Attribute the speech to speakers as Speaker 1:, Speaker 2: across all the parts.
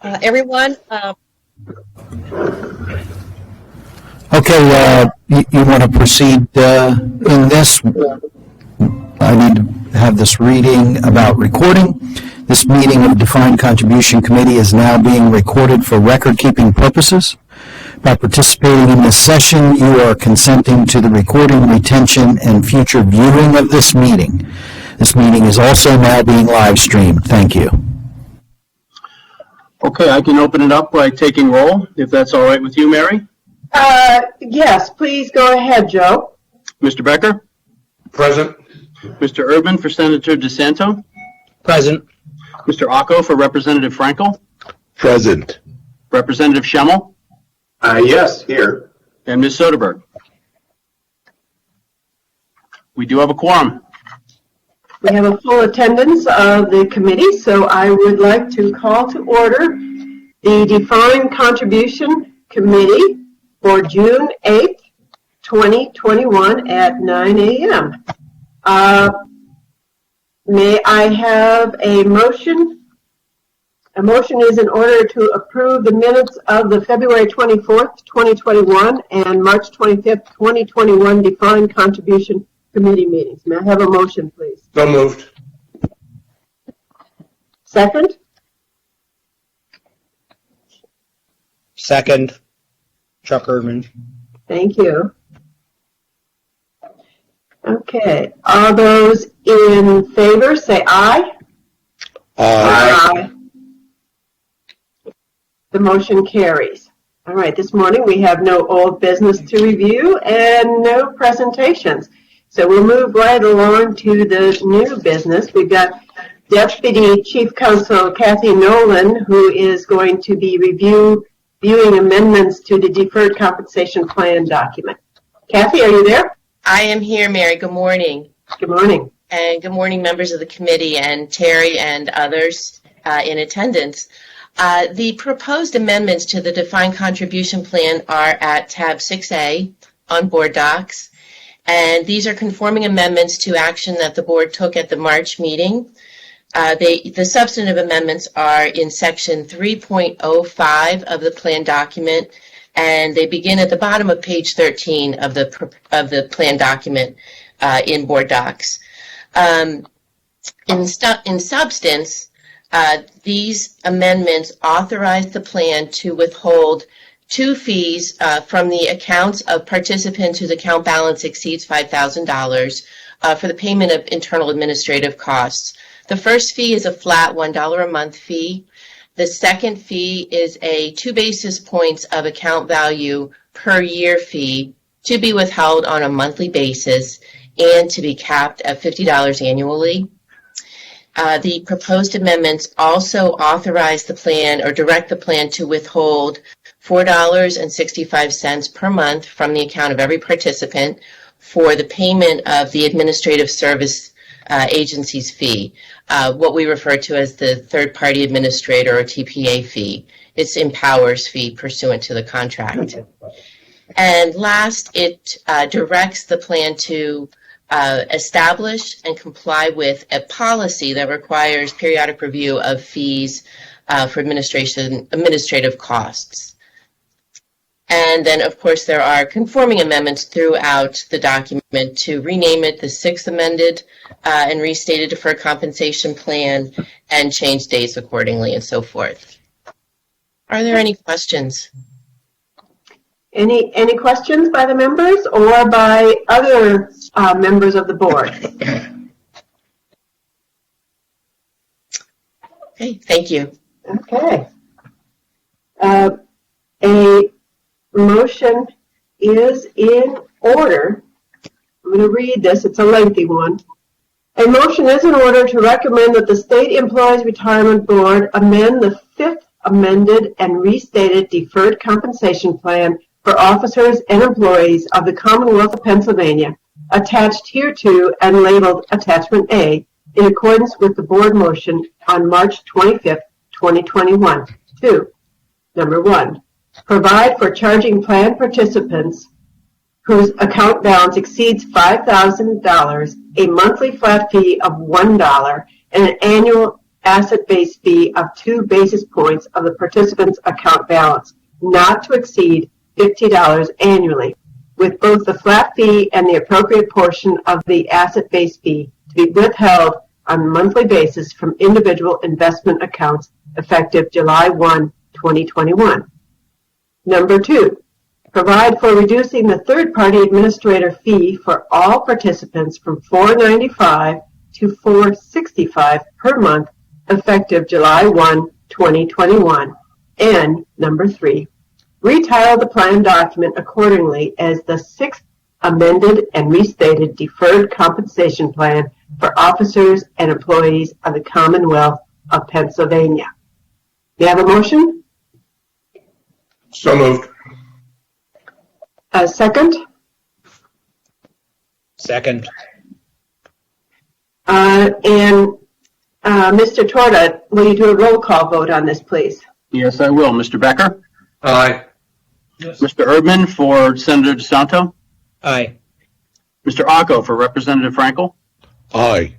Speaker 1: Everyone,
Speaker 2: Okay, you want to proceed in this? I need to have this reading about recording. This meeting of the Defined Contribution Committee is now being recorded for record-keeping purposes. By participating in this session, you are consenting to the recording, retention, and future viewing of this meeting. This meeting is also now being live streamed. Thank you.
Speaker 3: Okay, I can open it up by taking roll, if that's all right with you, Mary.
Speaker 4: Yes, please go ahead, Joe.
Speaker 3: Mr. Becker?
Speaker 5: Present.
Speaker 3: Mr. Urban for Senator DeSanto?
Speaker 6: Present.
Speaker 3: Mr. Acco for Representative Frankel?
Speaker 5: Present.
Speaker 3: Representative Schemmel?
Speaker 5: Yes, here.
Speaker 3: And Ms. Soderberg? We do have a quorum.
Speaker 4: We have a full attendance of the committee, so I would like to call to order the Defined Contribution Committee for June 8th, 2021 at 9 a.m. May I have a motion? A motion is in order to approve the minutes of the February 24th, 2021 and March 25th, 2021 Defined Contribution Committee meetings. May I have a motion, please?
Speaker 5: So moved.
Speaker 4: Second?
Speaker 6: Second. Chuck Erdman.
Speaker 4: Thank you. Okay. All those in favor say aye. Aye. The motion carries. All right. This morning we have no old business to review and no presentations. So we'll move right along to the new business. We've got Deputy Chief Counsel Kathy Nolan, who is going to be reviewing amendments to the Deferred Compensation Plan document. Kathy, are you there?
Speaker 7: I am here, Mary. Good morning.
Speaker 4: Good morning.
Speaker 7: And good morning, members of the committee and Terry and others in attendance. The proposed amendments to the Defined Contribution Plan are at tab 6A on board docs. And these are conforming amendments to action that the board took at the March meeting. The substantive amendments are in section 3.05 of the plan document, and they begin at the bottom of page 13 of the plan document in board docs. In substance, these amendments authorize the plan to withhold two fees from the accounts of participants whose account balance exceeds $5,000 for the payment of internal administrative costs. The first fee is a flat $1 a month fee. The second fee is a 2 basis points of account value per year fee to be withheld on a monthly basis and to be capped at $50 annually. The proposed amendments also authorize the plan or direct the plan to withhold $4.65 per month from the account of every participant for the payment of the administrative service agency's fee, what we refer to as the third-party administrator or TPA fee. It's Empower's fee pursuant to the contract. And last, it directs the plan to establish and comply with a policy that requires periodic review of fees for administrative costs. And then, of course, there are conforming amendments throughout the document to rename it the 6th amended and restated deferred compensation plan and change dates accordingly and so forth. Are there any questions?
Speaker 4: Any questions by the members or by other members of the board?
Speaker 7: Okay, thank you.
Speaker 4: Okay. A motion is in order. I'm going to read this. It's a lengthy one. A motion is in order to recommend that the State Employees Retirement Board amend the 5th amended and restated deferred compensation plan for officers and employees of the Commonwealth of Pennsylvania, attached hereto and labeled Attachment A, in accordance with the board motion on March 25th, 2021. 2. Number 1. Provide for charging plan participants whose account balance exceeds $5,000 a monthly flat fee of $1 and an asset-based fee of 2 basis points of the participant's account balance, not to exceed $50 annually, with both the flat fee and the appropriate portion of the asset-based fee to be withheld on a monthly basis from individual investment accounts effective July 1, 2021. Number 2, provide for reducing the third-party administrator fee for all participants from $4.95 to $4.65 per month effective July 1, 2021. And number 3, retile the plan document accordingly as the 6th amended and restated deferred compensation plan for officers and employees of the Commonwealth of Pennsylvania. Do you have a motion?
Speaker 5: So moved.
Speaker 4: A second?
Speaker 6: Second.
Speaker 4: Mr. Torta, will you do a roll call vote on this, please?
Speaker 3: Yes, I will. Mr. Becker?
Speaker 5: Aye.
Speaker 3: Mr. Erdman for Senator DeSanto?
Speaker 6: Aye.
Speaker 3: Mr. Acco for Representative Frankel?
Speaker 5: Aye.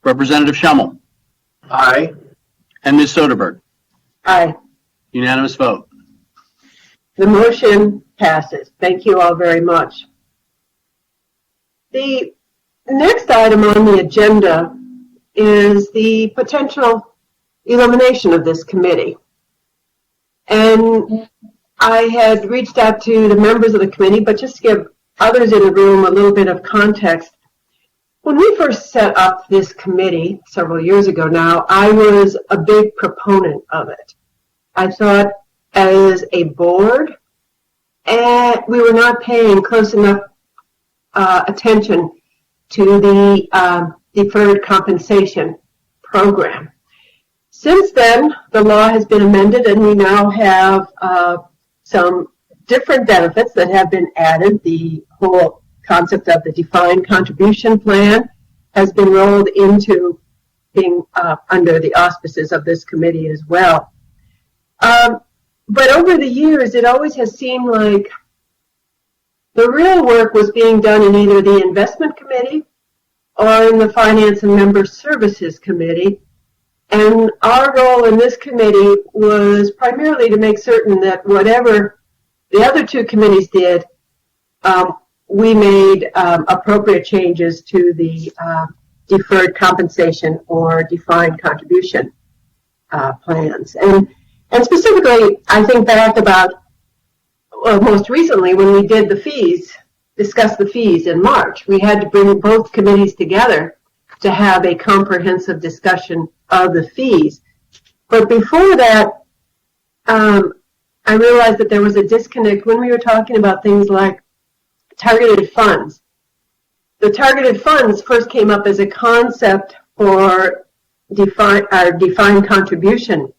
Speaker 3: Representative Schemmel?
Speaker 5: Aye.
Speaker 3: And Ms. Soderberg?
Speaker 4: Aye.
Speaker 3: Unanimous vote.
Speaker 4: The motion passes. Thank you all very much. The next item on the agenda is the potential elimination of this committee. And I had reached out to the members of the committee, but just to give others in the room a little bit of context, when we first set up this committee several years ago now, I was a big proponent of it. I thought as a board, we were not paying close enough attention to the deferred compensation program. Since then, the law has been amended and we now have some different benefits that have been added. The whole concept of the defined contribution plan has been rolled into being under the auspices of this committee as well. But over the years, it always has seemed like the real work was being done in either the investment committee or in the Finance and Member Services Committee. And our role in this committee was primarily to make certain that whatever the other two committees did, we made appropriate changes to the deferred compensation or defined contribution plans. And specifically, I think back about most recently when we did the fees, discussed the fees in March. We had to bring both committees together to have a comprehensive discussion of the fees. But before that, I realized that there was a disconnect when we were talking about things like targeted funds. The targeted funds first came up as a concept for defined contribution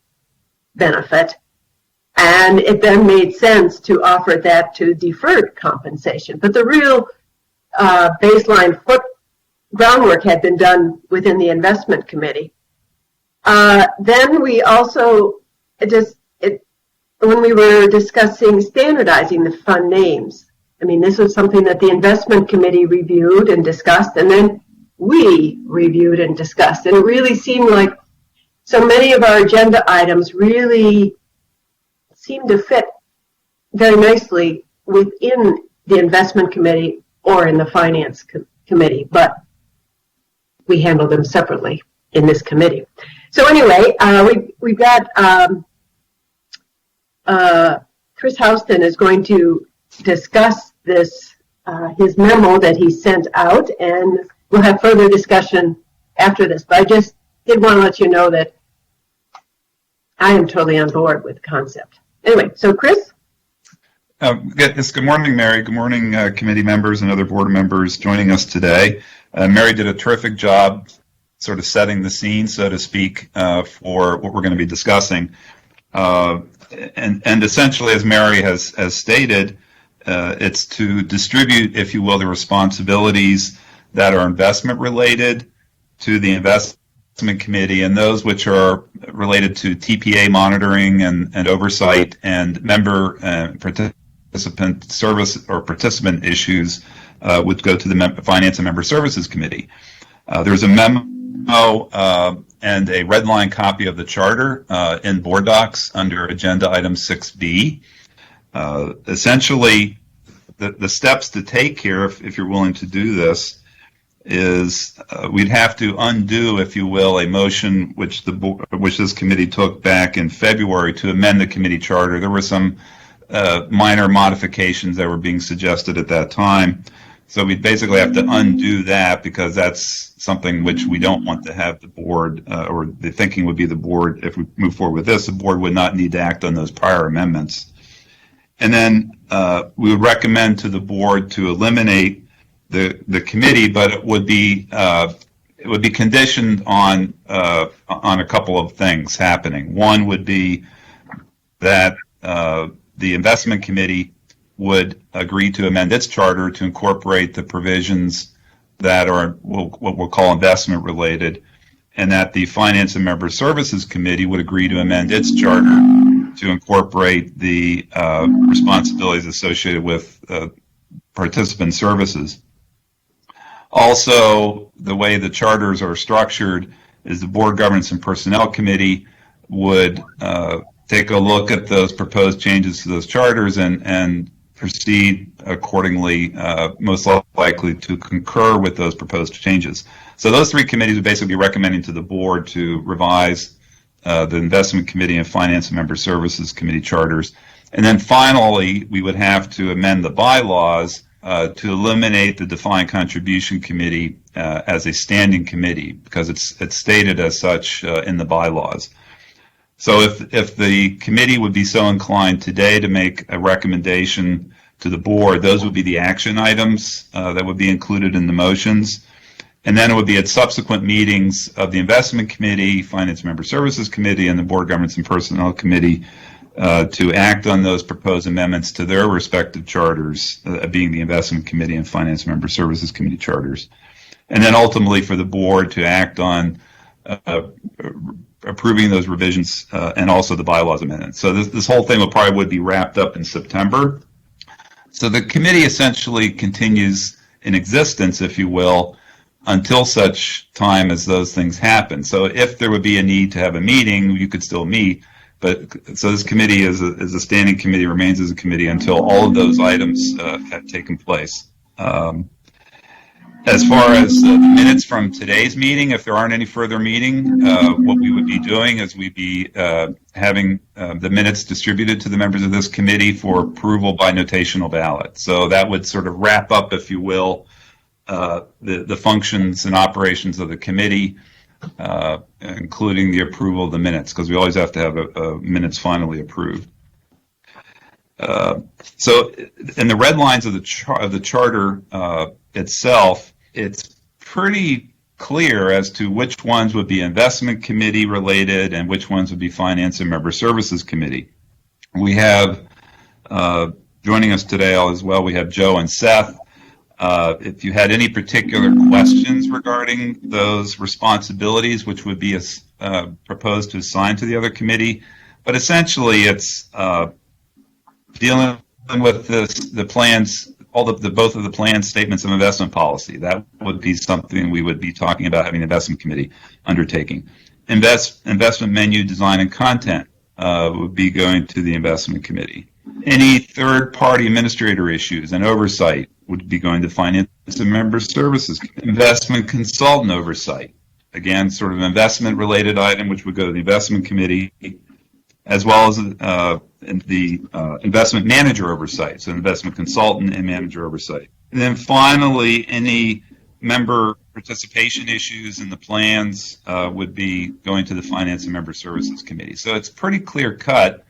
Speaker 4: benefit, and it then made sense to offer that to deferred compensation. But the real baseline groundwork had been done within the investment committee. Then we also when we were discussing standardizing the fund names, I mean, this was something that the investment committee reviewed and discussed, and then we reviewed and discussed. And it really seemed like so many of our agenda items really seemed to fit very nicely within the investment committee or in the finance committee, but we handle them separately in this committee. So anyway, we've got Chris Houston is going to discuss this, his memo that he sent out, and we'll have further discussion after this. But I just did want to let you know that I am totally on board with the concept. Anyway, so Chris?
Speaker 1: Good morning, Mary. Good morning, committee members and other board members joining us today. Mary did a terrific job sort of setting the scene, so to speak, for what we're going to be discussing. And essentially, as Mary has stated, it's to distribute, if you will, the responsibilities that are investment related to the investment committee, and those which are related to TPA monitoring and oversight and member participant service or participant issues would go to the Finance and Member Services Committee. There's a memo and a red line copy of the charter in board docs under agenda item 6B. Essentially, the steps to take here, if you're willing to do this, is we'd have to undo, if you will, a motion which this committee took back in February to amend the committee charter. There were some minor modifications that were being suggested at that time. So we'd basically have to undo that, because that's something which we don't want to have the board, or the thinking would be the board, if we move forward with this, the board would not need to act on those prior amendments. And then we would recommend to the board to eliminate the committee, but it would be conditioned on a couple of things happening. One would be that the investment committee would agree to amend its charter to incorporate the provisions that are what we'll call investment related, and that the Finance and Member Services Committee would agree to amend its charter to incorporate the responsibilities associated with participant services. Also, the way the charters are structured is the Board Governance and Personnel Committee would take a look at those proposed changes to those charters and proceed accordingly, most likely to concur with those proposed changes. So those three committees would basically be recommending to the board to revise the Investment Committee and Finance and Member Services Committee charters. And then finally, we would have to amend the bylaws to eliminate the Defined Contribution Committee as a standing committee, because it's stated as such in the bylaws. So if the committee would be so inclined today to make a recommendation to the board, those would be the action items that would be included in the motions. And then it would be at subsequent meetings of the Investment Committee, Finance Member Services Committee, and the Board Governance and Personnel Committee to act on those proposed amendments to their respective charters, being the Investment Committee and Finance Member Services Committee charters. And then ultimately for the board to act on approving those revisions and also the bylaws amendments. So this whole thing would be wrapped up in September. So the committee essentially continues in existence, if you will, until such time as those things happen. So if there would be a need to have a meeting, you could still meet. But so this committee is a standing committee, remains as a committee until all of those items have taken place. As far as the minutes from today's meeting, if there aren't any further meeting, what we would be doing is we'd be having the minutes distributed to the members of this committee for approval by notational ballot. So that would sort of wrap up, if you will, the functions and operations of the committee, including the approval of the minutes, because we always have to have minutes finally approved. So in the red lines of the charter itself, it's pretty clear as to which ones would be investment committee related and which ones would be finance and member services committee. We have joining us today as well, we have Joe and Seth. If you had any particular questions regarding those responsibilities, which would be proposed to assign to the other committee, but essentially it's dealing with the plans, both of the plan statements of investment policy. That would be something we would be talking about having the investment committee undertaking. Investment menu design and content would be going to the investment committee. Any third-party administrator issues and oversight would be going to finance and member services. Investment consultant oversight, again, sort of an investment-related item, which would go to the investment committee, as well as the investment manager oversight, so investment consultant and manager oversight. And then finally, any member participation issues in the plans would be going to the Finance and Member Services Committee. So it's pretty clear cut,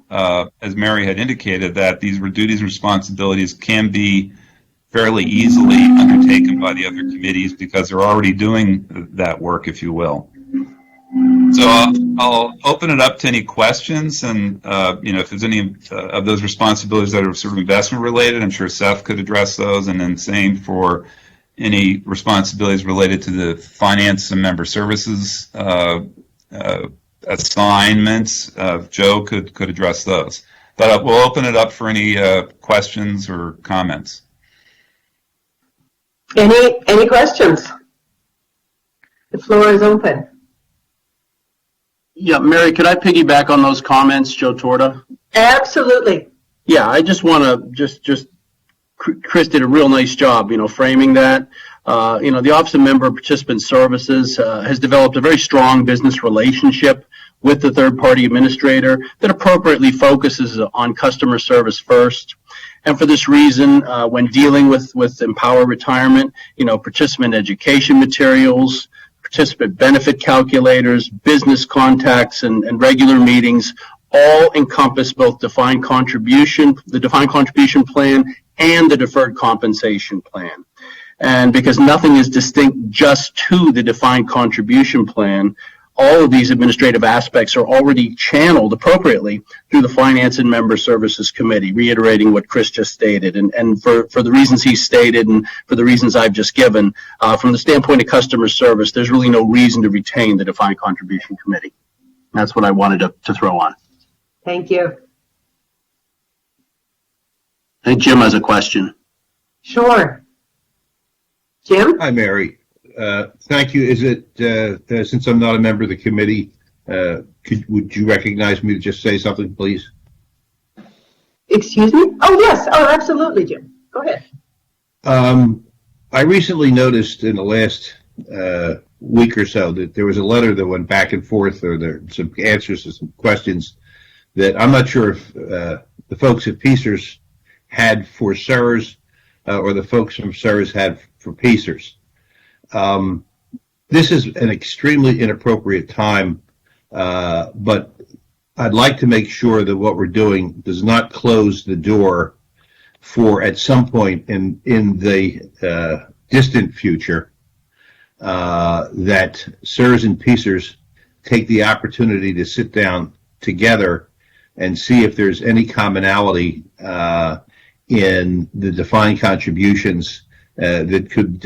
Speaker 1: as Mary had indicated, that these duties and responsibilities can be fairly easily undertaken by the other committees because they're already doing that work, if you will. So I'll open it up to any questions, and if there's any of those responsibilities that are sort of investment related, I'm sure Seth could address those, and then same for any responsibilities related to the finance and member services assignments. Joe could address those, but we'll open it up for any questions or comments.
Speaker 4: Any questions? The floor is open.
Speaker 3: Yeah, Mary, could I piggyback on those comments, Joe Torta?
Speaker 4: Absolutely.
Speaker 3: Yeah, I just want to Chris did a real nice job, framing that. The Office of Member Participant Services has developed a very strong business relationship with the third-party administrator that appropriately focuses on customer service first. And for this reason, when dealing with Empower Retirement, participant education materials, participant benefit calculators, business contacts, and regular meetings all encompass both the defined contribution plan and the deferred compensation plan. And because nothing is distinct just to the defined contribution plan, all of these administrative aspects are already channeled appropriately through the Finance and Member Services Committee, reiterating what Chris just stated. And for the reasons he stated and for the reasons I've just given, from the standpoint of customer service, there's really no reason to retain the Defined Contribution Committee. That's what I wanted to throw on.
Speaker 4: Thank you.
Speaker 3: I think Jim has a question.
Speaker 4: Sure. Jim?
Speaker 8: Hi, Mary. Thank you. Is it, since I'm not a member of the committee, would you recognize me to just say something, please?
Speaker 4: Excuse me? Oh, yes. Oh, absolutely, Jim. Go ahead.
Speaker 8: I recently noticed in the last week or so that there was a letter that went back and forth, or there some answers to some questions that I'm not sure if the folks at PACERS had for CSRS or the folks from CSRS had for PACERS. This is an extremely inappropriate time, but I'd like to make sure that what we're doing does not close the door for, at some point in the distant future, that CSRS and PACERS take the opportunity to sit down together and see if there's any commonality in the defined contributions that could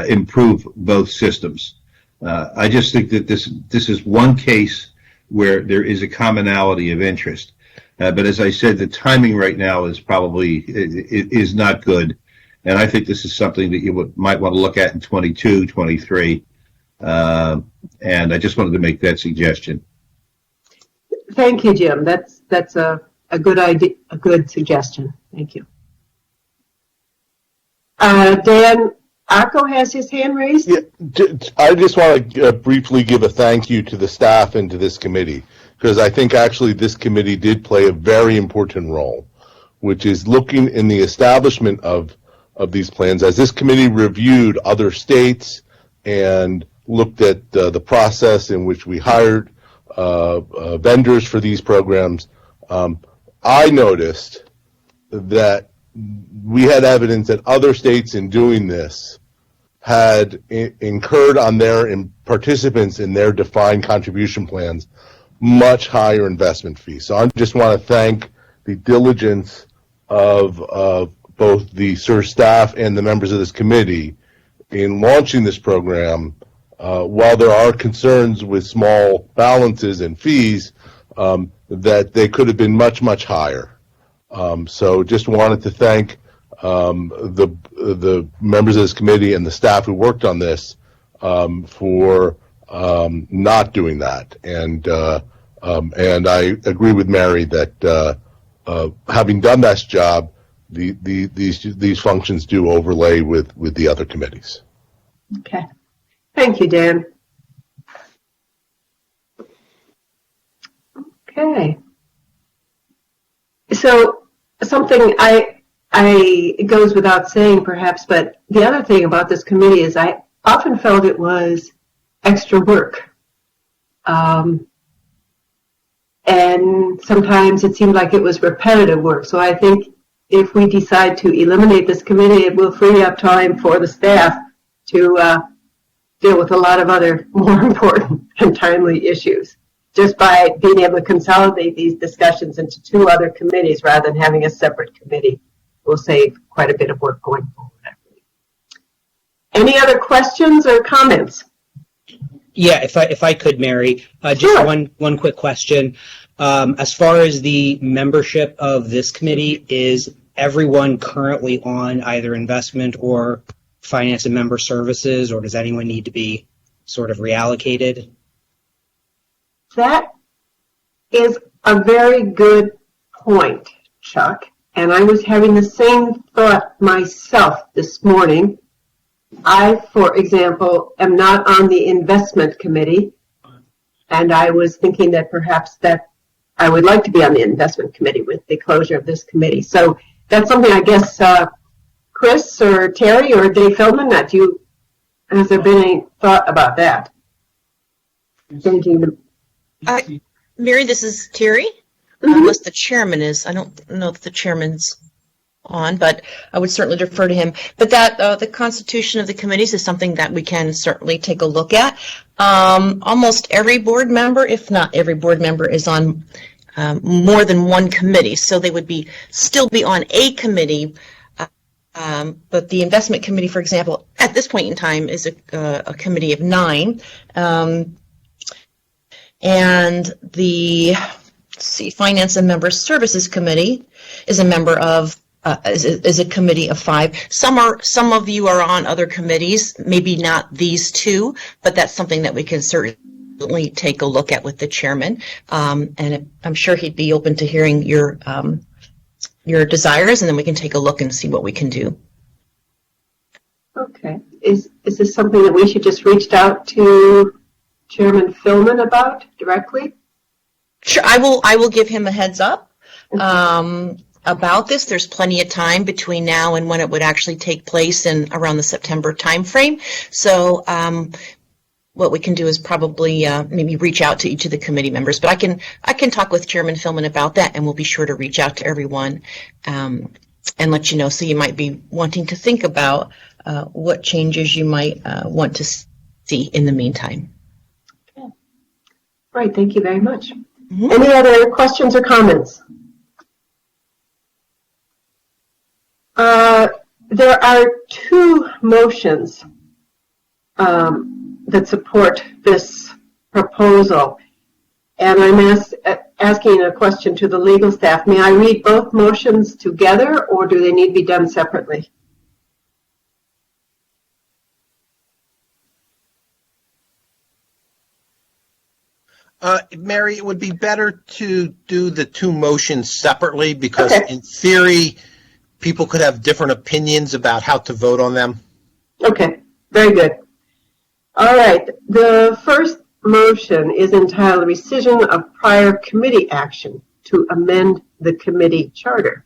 Speaker 8: improve both systems. I just think that this is one case where there is a commonality of interest. But as I said, the timing right now is probably is not good. And I think this is something that you might want to look at in 22, 23. And I just wanted to make that suggestion.
Speaker 4: Thank you, Jim. That's a good idea, a good suggestion. Thank you. Dan Arco has his hand raised.
Speaker 9: Yeah, I just want to briefly give a thank you to the staff and to this committee, because I think actually this committee did play a very important role, which is looking in the establishment of these plans. As this committee reviewed other states and looked at the process in which we hired vendors for these programs, I noticed that we had evidence that other states in doing this had incurred on their participants in their defined contribution plans much higher investment fees. So I just want to thank the diligence of both the CSRS staff and the members of this committee in launching this program. While there are concerns with small balances and fees, that they could have been much, much higher. So just wanted to thank the members of this committee and the staff who worked on this for not doing that. And I agree with Mary that having done that job, these functions do overlay with the other committees.
Speaker 4: Okay. Thank you, Dan. Okay. So something it goes without saying perhaps, but the other thing about this committee is I often felt it was extra work. And sometimes it seemed like it was repetitive work. So I think if we decide to eliminate this committee, it will free up time for the staff to deal with a lot of other more important and timely issues. Just by being able to consolidate these discussions into two other committees rather than having a separate committee will save quite a bit of work going forward, I believe. Any other questions or comments?
Speaker 6: Yeah, if I could, Mary, just
Speaker 4: Sure.
Speaker 6: one quick question. As far as the membership of this committee, is everyone currently on either investment or finance and member services, or does anyone need to be sort of reallocated?
Speaker 4: That is a very good point, Chuck. And I was having the same thought myself this morning. I, for example, am not on the investment committee, and I was thinking that perhaps that I would like to be on the investment committee with the closure of this committee. So that's something I guess Chris or Terry or Dave Feldman, has there been any thought about that? Changing the
Speaker 10: Mary, this is Terry. Unless the chairman is, I don't know if the chairman's on, but I would certainly defer to him. But that the constitution of the committees is something that we can certainly take a look at. Almost every board member, if not every board member, is on more than one committee, so they would still be on a committee. But the investment committee, for example, at this point in time is a committee of 9. And the Finance and Member Services Committee is a member of is a committee of 5. Some of you are on other committees, maybe not these two, but that's something that we can certainly take a look at with the chairman. And I'm sure he'd be open to hearing your desires, and then we can take a look and see what we can do.
Speaker 4: Okay. Is this something that we should just reach out to Chairman Philman about directly?
Speaker 10: Sure, I will give him a heads up about this. There's plenty of time between now and when it would actually take place in around the September timeframe. So what we can do is probably maybe reach out to each of the committee members. But I can talk with Chairman Philman about that, and we'll be sure to reach out to everyone and let you know. So you might be wanting to think about what changes you might want to see in the meantime.
Speaker 4: Okay. Right. Thank you very much. Mm-hmm. Any other questions or comments? There are 2 motions that support this proposal, and I'm asking a question to the legal staff. May I read both motions together, or do they need to be done separately?
Speaker 11: Mary, it would be better to do the 2 motions separately because,
Speaker 4: okay,
Speaker 11: in theory, people could have different opinions about how to vote on them.
Speaker 4: Okay, very good. All right, the first motion is entitled Rescission of Prior Committee Action to Amend the Committee Charter.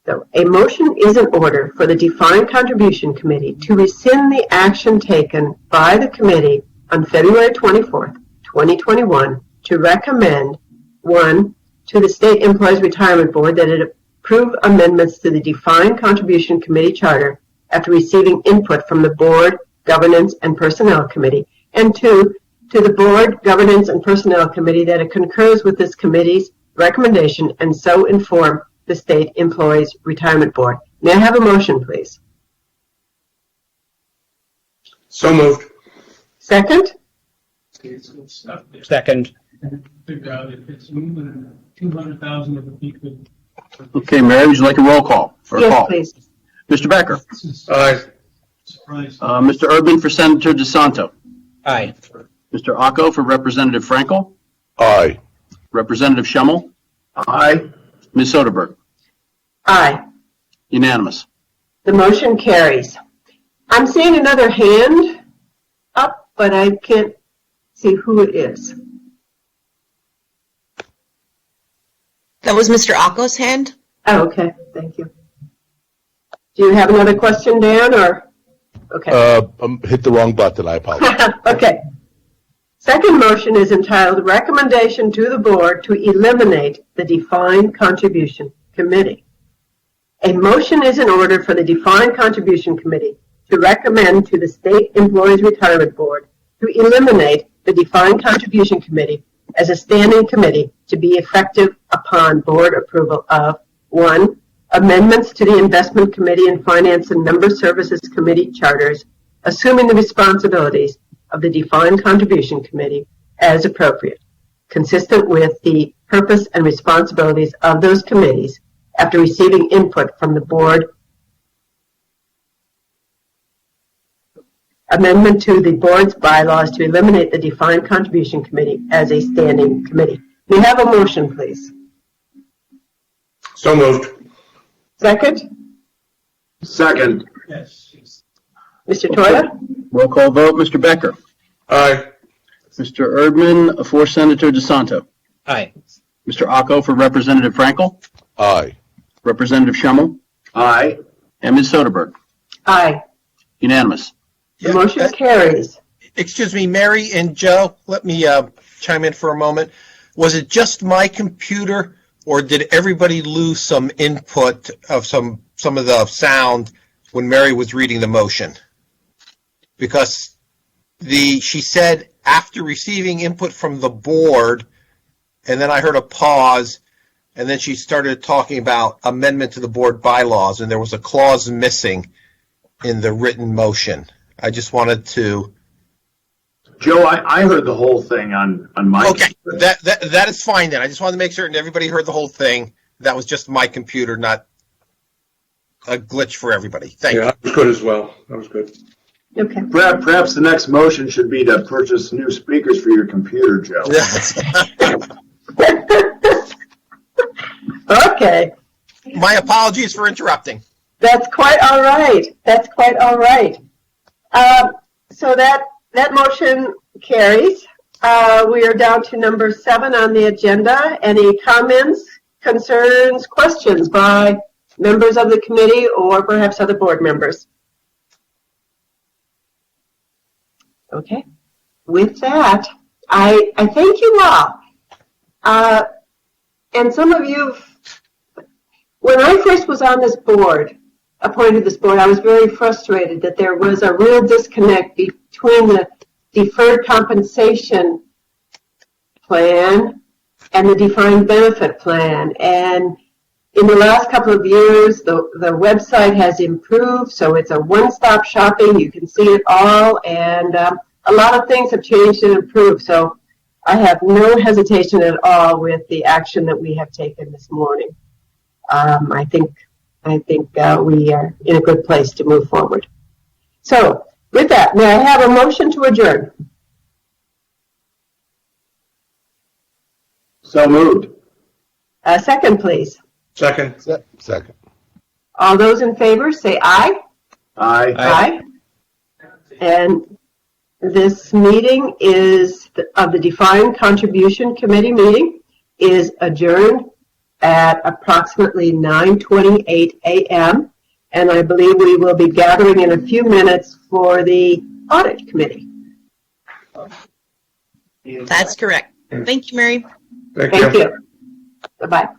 Speaker 4: So, a motion is in order for the Defined Contribution Committee to rescind the action taken by the committee on February 24th, 2021 to recommend, 1, to the State Employees Retirement Board that it approve amendments to the Defined Contribution Committee Charter after receiving input from the Board, Governance, and Personnel Committee, and 2, to the Board, Governance, and Personnel Committee that it concurs with this committee's recommendation and so inform the State Employees Retirement Board. May I have a motion, please?
Speaker 5: So moved.
Speaker 4: Second?
Speaker 6: Second.
Speaker 3: Okay, Mary, would you like a roll call? Or a
Speaker 4: Yes,
Speaker 3: call?
Speaker 4: please.
Speaker 3: Mr. Becker?
Speaker 5: Aye.
Speaker 3: Mr. Urban for Senator DeSanto?
Speaker 6: Aye.
Speaker 3: Mr. Acco for Representative Frankel?
Speaker 9: Aye.
Speaker 3: Representative Schemmel?
Speaker 5: Aye.
Speaker 3: Ms. Soderberg?
Speaker 4: Aye.
Speaker 3: Unanimous.
Speaker 4: The motion carries. I'm seeing another hand up, but I can't see who it is.
Speaker 10: That was Mr. Acco's hand.
Speaker 4: Oh, okay. Thank you. Do you have another question, Dan, or? Okay.
Speaker 9: Hit the wrong button. I apologize.
Speaker 4: Okay. Second motion is entitled Recommendation to the Board to Eliminate the Defined Contribution Committee. A motion is in order for the Defined Contribution Committee to recommend to the State Employees Retirement Board to eliminate the Defined Contribution Committee as a standing committee to be effective upon board approval of 1, amendments to the Investment Committee and Finance and Member Services Committee charters, assuming the responsibilities of the Defined Contribution Committee as appropriate, consistent with the purpose and responsibilities of those committees after receiving input from the board, amendment to the board's bylaws to eliminate the defined contribution committee as a standing committee. May I have a motion, please?
Speaker 5: So moved.
Speaker 4: Second?
Speaker 5: Second.
Speaker 4: Mr. Toya?
Speaker 3: Roll call vote, Mr. Becker.
Speaker 5: Aye.
Speaker 3: Mr. Erdman for Senator DeSanto.
Speaker 6: Aye.
Speaker 3: Mr. Acco for Representative Frankel.
Speaker 9: Aye.
Speaker 3: Representative Schemmel.
Speaker 5: Aye.
Speaker 3: And Ms. Soderberg.
Speaker 4: Aye.
Speaker 3: Unanimous.
Speaker 4: The motion carries.
Speaker 11: Excuse me, Mary and Joe, let me chime in for a moment. Was it just my computer, or did everybody lose some input of some of the sound when Mary was reading the motion? Because she said after receiving input from the board, and then I heard a pause, and then she started talking about amendment to the board bylaws, and there was a clause missing in the written motion. I just wanted to.
Speaker 5: Joe, I heard the whole thing on my.
Speaker 11: Okay, that is fine then. I just wanted to make certain everybody heard the whole thing. That was just my computer, not a glitch for everybody. Thank you.
Speaker 5: Yeah, that was good as well. That was good.
Speaker 4: Okay.
Speaker 5: Perhaps the next motion should be to purchase new speakers for your computer, Joe.
Speaker 4: Okay.
Speaker 11: My apologies for interrupting.
Speaker 4: That's quite all right. That's quite all right. So that motion carries. We are down to number 7 on the agenda. Any comments, concerns, questions by members of the committee or perhaps other board members? Okay. With that, I thank you all. And some of you, when I first was on this board, appointed this board, I was very frustrated that there was a real disconnect between the deferred compensation plan and the defined benefit plan. And in the last couple of years, the website has improved, so it's a one-stop shopping. You can see it all, and a lot of things have changed and improved. So I have no hesitation at all with the action that we have taken this morning. I think we are in a good place to move forward. So with that, may I have a motion to adjourn?
Speaker 5: So moved.
Speaker 4: A second, please.
Speaker 5: Second.
Speaker 9: Second.
Speaker 4: All those in favor say aye.
Speaker 5: Aye.
Speaker 4: Aye. And this meeting of the Defined Contribution Committee meeting is adjourned at approximately 9:28 a.m. And I believe we will be gathering in a few minutes for the Audit Committee.
Speaker 10: That's correct. Thank you, Mary.
Speaker 5: Thank
Speaker 4: Thank you. Bye-bye.